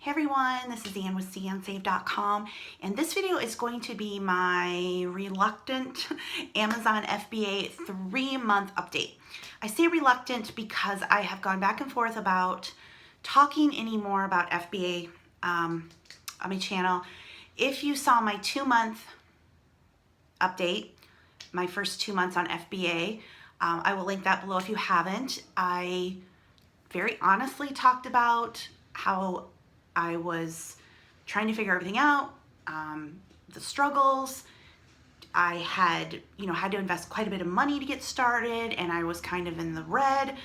Hey everyone, this is Ann with CAnsave.com, and this video is going to be my reluctant Amazon FBA 3-month update. I say reluctant because I have gone back and forth about talking anymore about FBA on my channel. If you saw my 2-month update, my first 2 months on FBA, I will link that below if you haven't. I very honestly talked about how I was trying to figure everything out, the struggles. I had, had to invest quite a bit of money to get started, and I was kind of in the red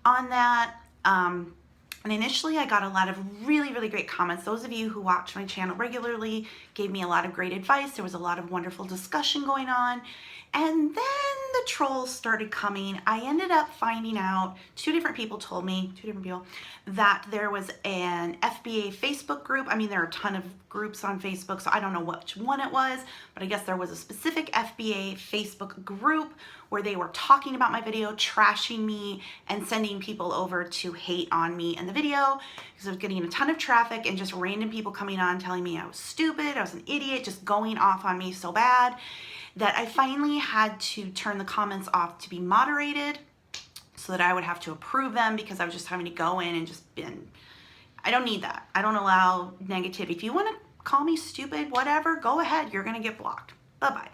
on that. And initially I got a lot of really, really great comments. Those of you who watch my channel regularly gave me a lot of great advice. There was a lot of wonderful discussion going on. And then the trolls started coming. I ended up finding out, two different people told me, that there was an FBA Facebook group. I mean, there are a ton of groups on Facebook, so I don't know which one it was, but I guess there was a specific FBA Facebook group where they were talking about my video, trashing me, and sending people over to hate on me in the video because I was getting a ton of traffic and just random people coming on telling me I was stupid, I was an idiot, just going off on me so bad that I finally had to turn the comments off to be moderated so that I would have to approve them because I was just having to go in and just I don't need that. I don't allow negativity. If you want to call me stupid, whatever, go ahead. You're going to get blocked. Bye-bye.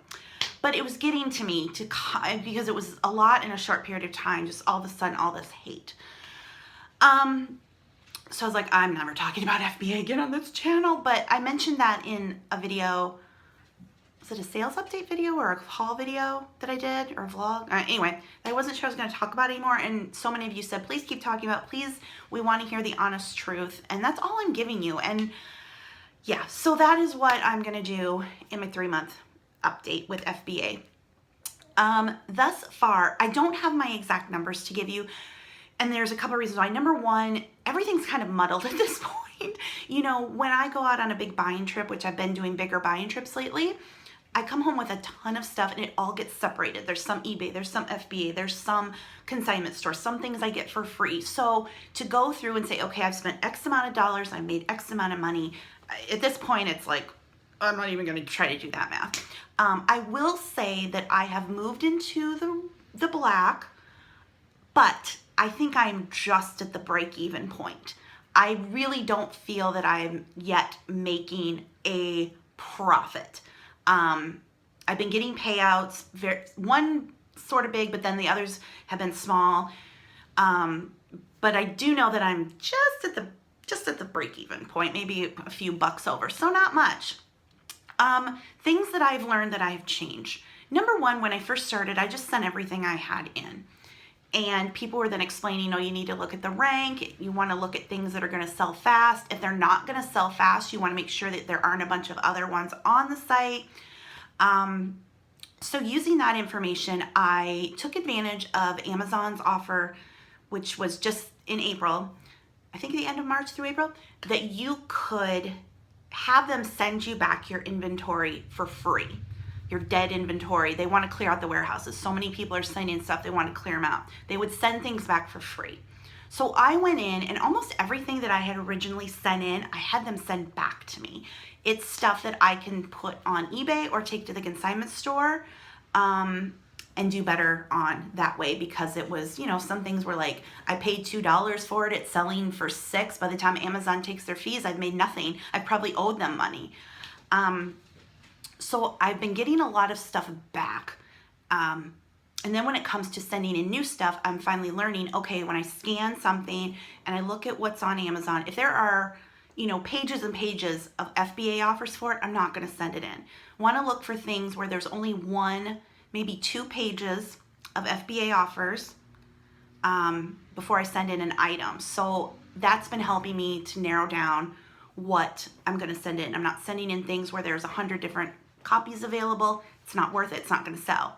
But it was getting to me because it was a lot in a short period of time, just all of a sudden, all this hate. So I was like, I'm never talking about FBA again on this channel, but I mentioned that in a video. Was it a sales update video or a haul video that I did, or a vlog? Anyway, I wasn't sure I was going to talk about it anymore, and so many of you said, please keep talking about it. Please, we want to hear the honest truth, and that's all I'm giving you. And yeah, so that is what I'm going to do in my 3-month update with FBA. Thus far, I don't have my exact numbers to give you, and there's a couple of reasons why. Number one, everything's kind of muddled at this point. When I go out on a big buying trip, which I've been doing bigger buying trips lately, I come home with a ton of stuff and it all gets separated. There's some eBay, there's some FBA, there's some consignment store, some things I get for free. So to go through and say, okay, I've spent X amount of dollars, I made X amount of money. At this point, it's like, I'm not even going to try to do that math. I will say that I have moved into the black, but I think I'm just at the break-even point. I really don't feel that I'm yet making a profit. I've been getting payouts, one sort of big, but then the others have been small. But I do know that I'm just at the break-even point, maybe a few bucks over, so not much. Things that I've learned that I've changed. Number one, when I first started, I just sent everything I had in. And people were then explaining, you need to look at the rank. You want to look at things that are going to sell fast. If they're not going to sell fast, you want to make sure that there aren't a bunch of other ones on the site. So using that information, I took advantage of Amazon's offer, which was just in April, I think the end of March through April, that you could have them send you back your inventory for free. Your dead inventory. They want to clear out the warehouses. So many people are sending stuff, they want to clear them out. They would send things back for free. So I went in and almost everything that I had originally sent in, I had them send back to me. It's stuff that I can put on eBay or take to the consignment store and do better on that way, because it was, some things were like, I paid $2 for it, it's selling for $6. By the time Amazon takes their fees, I've made nothing. I've probably owed them money. So I've been getting a lot of stuff back. And then when it comes to sending in new stuff, I'm finally learning, okay, when I scan something and I look at what's on Amazon, if there are, pages and pages of FBA offers for it, I'm not going to send it in. Want to look for things where there's only 1, maybe 2 pages of FBA offers before I send in an item. So that's been helping me to narrow down what I'm going to send in. I'm not sending in things where there's 100 different copies available. It's not worth it. It's not going to sell.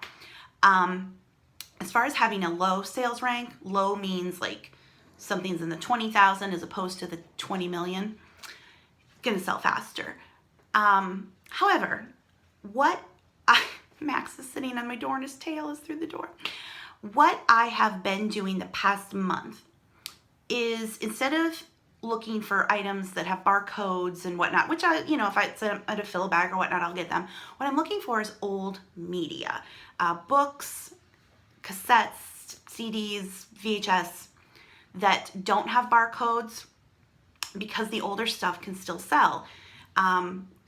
As far as having a low sales rank, low means like something's in the 20,000 as opposed to the 20 million. Going to sell faster. However, Max is sitting on my door and his tail is through the door. What I have been doing the past month is, instead of looking for items that have barcodes and whatnot, which I, if it's at a fill bag or whatnot, I'll get them. What I'm looking for is old media, books, cassettes, CDs, VHS that don't have barcodes, because the older stuff can still sell.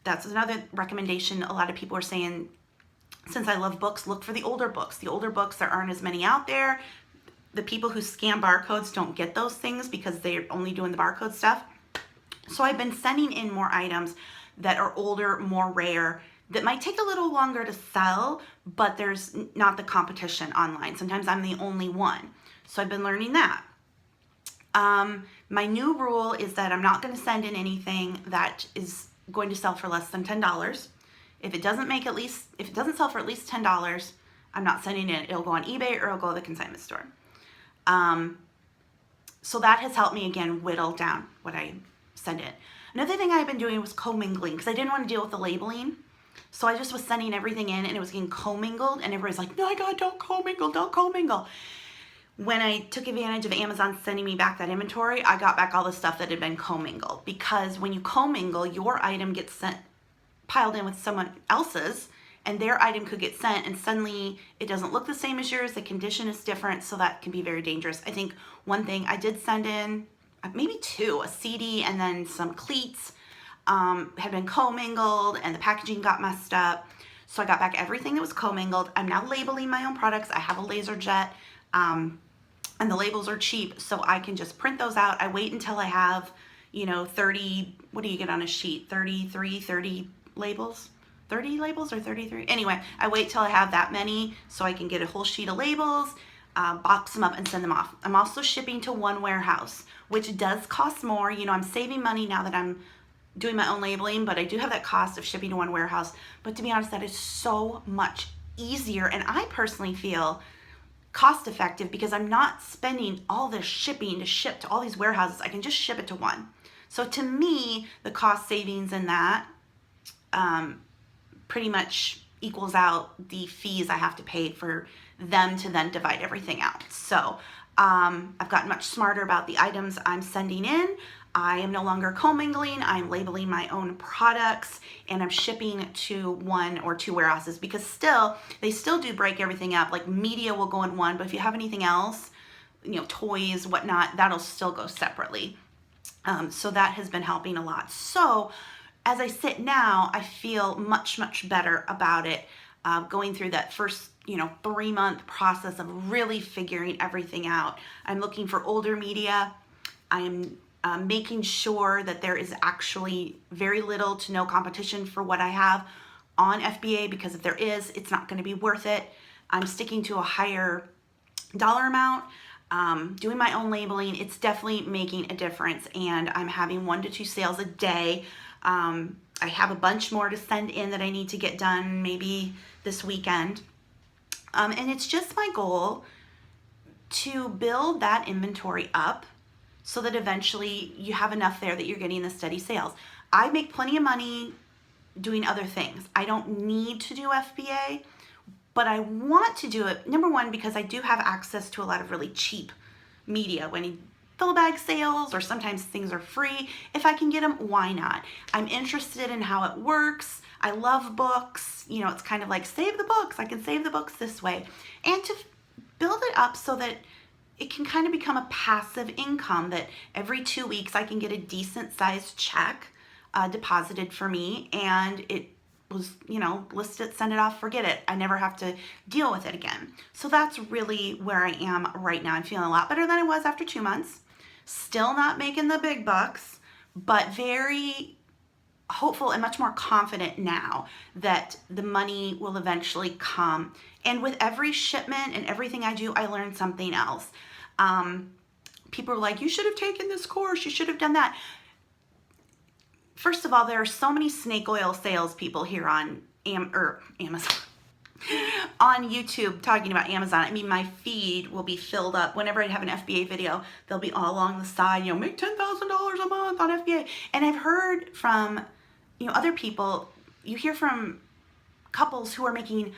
That's another recommendation. A lot of people are saying, since I love books, look for the older books. The older books, there aren't as many out there. The people who scan barcodes don't get those things because they're only doing the barcode stuff. So I've been sending in more items that are older, more rare, that might take a little longer to sell, but there's not the competition online. Sometimes I'm the only one. So I've been learning that. My new rule is that I'm not going to send in anything that is going to sell for less than $10. If it doesn't sell for at least $10, I'm not sending it. It'll go on eBay or it'll go to the consignment store. So that has helped me, again, whittle down what I send in. Another thing I've been doing was commingling, because I didn't want to deal with the labeling. So I just was sending everything in and it was getting commingled, and everybody's like, no, my God, don't commingle, don't commingle. When I took advantage of Amazon sending me back that inventory, I got back all the stuff that had been commingled, because when you commingle, your item gets piled in with someone else's, and their item could get sent, and suddenly it doesn't look the same as yours. The condition is different, so that can be very dangerous. I think one thing I did send in, maybe two, a CD and then some cleats, had been commingled, and the packaging got messed up. So I got back everything that was commingled. I'm now labeling my own products. I have a laser jet, and the labels are cheap, so I can just print those out. I wait until I have, 30, what do you get on a sheet? 30 labels? 30 labels or 33? Anyway, I wait till I have that many so I can get a whole sheet of labels, box them up and send them off. I'm also shipping to one warehouse, which does cost more. I'm saving money now that I'm doing my own labeling, but I do have that cost of shipping to one warehouse. But to be honest, that is so much easier, and I personally feel cost effective, because I'm not spending all this shipping to ship to all these warehouses. I can just ship it to one. So to me, the cost savings in that pretty much equals out the fees I have to pay for them to then divide everything out. So I've gotten much smarter about the items I'm sending in. I am no longer commingling. I'm labeling my own products, and I'm shipping to one or two warehouses, because they still do break everything up. Like media will go in one, but if you have anything else, toys, whatnot, that'll still go separately. So that has been helping a lot. So as I sit now, I feel much, much better about it. Going through that first, 3-month process of really figuring everything out. I'm looking for older media. I am making sure that there is actually very little to no competition for what I have on FBA, because if there is, it's not going to be worth it. I'm sticking to a higher dollar amount. Doing my own labeling, it's definitely making a difference, and I'm having 1 to 2 sales a day. I have a bunch more to send in that I need to get done maybe this weekend. And it's just my goal to build that inventory up so that eventually you have enough there that you're getting the steady sales. I make plenty of money doing other things. I don't need to do FBA, but I want to do it, number one, because I do have access to a lot of really cheap media. When you fill bag sales, or sometimes things are free. If I can get them, why not? I'm interested in how it works. I love books. It's kind of like, save the books. I can save the books this way. And to build it up so that it can kind of become a passive income, that every 2 weeks I can get a decent sized check deposited for me, and it was, list it, send it off, forget it. I never have to deal with it again. So that's really where I am right now. I'm feeling a lot better than I was after 2 months. Still not making the big bucks, but very hopeful and much more confident now that the money will eventually come. And with every shipment and everything I do, I learn something else. People are like, you should have taken this course, you should have done that. First of all, there are so many snake oil salespeople here on Amazon, on YouTube, talking about Amazon. I mean, my feed will be filled up. Whenever I have an FBA video, they'll be all along the side, make $10,000 a month on FBA. And I've heard from, other people, you hear from couples who are making,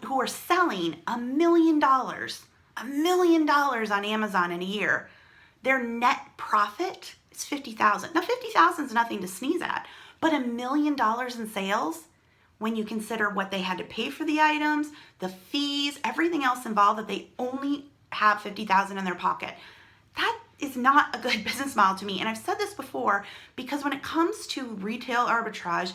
who are selling $1 million on Amazon in a year. Their net profit is $50,000. Now, $50,000 is nothing to sneeze at, but $1 million in sales, when you consider what they had to pay for the items, the fees, everything else involved, that they only have $50,000 in their pocket. That is not a good business model to me. And I've said this before, because when it comes to retail arbitrage,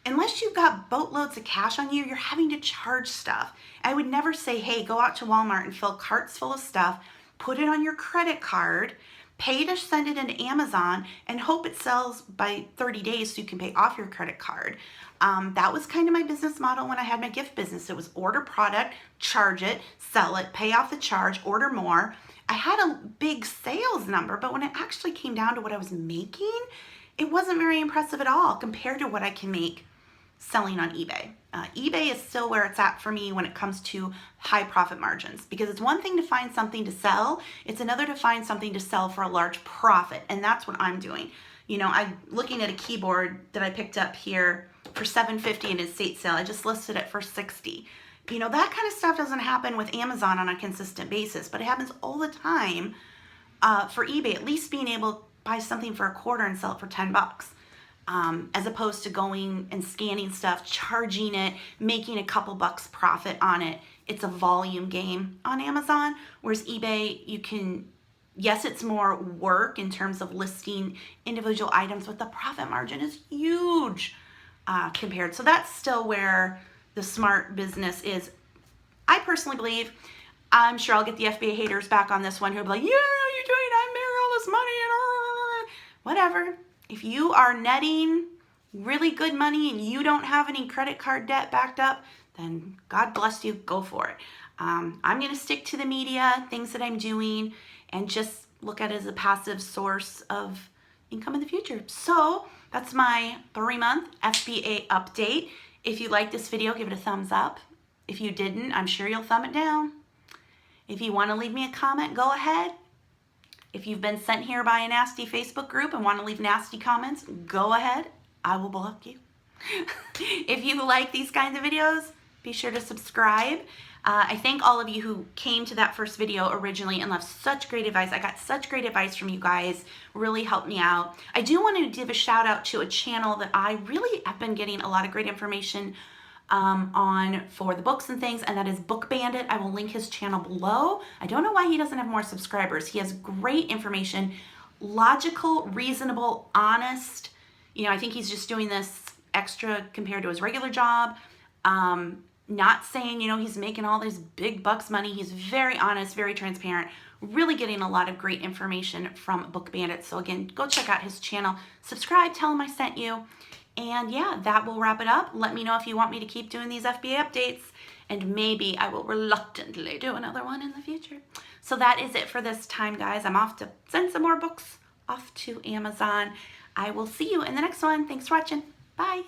unless you've got boatloads of cash on you, you're having to charge stuff. I would never say, hey, go out to Walmart and fill carts full of stuff, put it on your credit card, pay to send it into Amazon, and hope it sells by 30 days so you can pay off your credit card. That was kind of my business model when I had my gift business. It was order product, charge it, sell it, pay off the charge, order more. I had a big sales number, but when it actually came down to what I was making, it wasn't very impressive at all compared to what I can make selling on eBay. eBay is still where it's at for me when it comes to high profit margins, because it's one thing to find something to sell, it's another to find something to sell for a large profit, and that's what I'm doing. You know, I'm looking at a keyboard that I picked up here for $750 in estate sale. I just listed it for $60. You know, that kind of stuff doesn't happen with Amazon on a consistent basis, but it happens all the time for eBay, at least being able to buy something for $25 and sell it for $10. As opposed to going and scanning stuff, charging it, making a couple bucks profit on it. It's a volume game on Amazon, whereas eBay, you can, yes, it's more work in terms of listing individual items, but the profit margin is huge compared. So that's still where the smart business is. I personally believe, I'm sure I'll get the FBA haters back on this one who'll be like, yeah, you're doing, I made all this money and whatever. If you are netting really good money and you don't have any credit card debt backed up, then God bless you, go for it. I'm going to stick to the media, things that I'm doing, and just look at it as a passive source of income in the future. So that's my 3-month FBA update. If you like this video, give it a thumbs up. If you didn't, I'm sure you'll thumb it down. If you want to leave me a comment, go ahead. If you've been sent here by a nasty Facebook group and want to leave nasty comments, go ahead. I will block you. If you like these kinds of videos, be sure to subscribe. I thank all of you who came to that first video originally and left such great advice. I got such great advice from you guys. Really helped me out. I do want to give a shout out to a channel that I really have been getting a lot of great information on for the books and things, and that is Book Bandit. I will link his channel below. I don't know why he doesn't have more subscribers. He has great information, logical, reasonable, honest. You know, I think he's just doing this extra compared to his regular job. Not saying, you know, he's making all these big bucks money. He's very honest, very transparent, really getting a lot of great information from Book Bandit. So again, go check out his channel, subscribe, tell him I sent you. And yeah, that will wrap it up. Let me know if you want me to keep doing these FBA updates, and maybe I will reluctantly do another one in the future. So that is it for this time, guys. I'm off to send some more books off to Amazon. I will see you in the next one. Thanks for watching. Bye.